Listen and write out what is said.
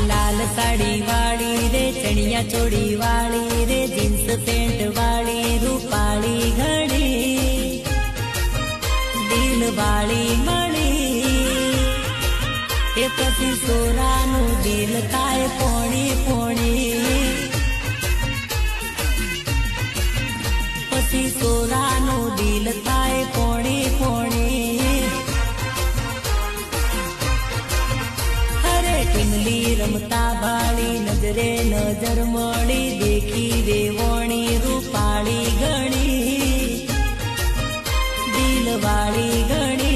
लाल साड़ी वाली रे चनिया चोड़ी वाली रे जींस पेंट वाली रूपाली घड़ी दिल वाली मड़ी ए पसी सोरानु दिल काय पोणी पोणी पसी सोरानु दिल काय पोणी पोणी टिमली रमता भाली नजरे नजर मળી देखी रेवणी रूपाली घणी दिल वाली घणी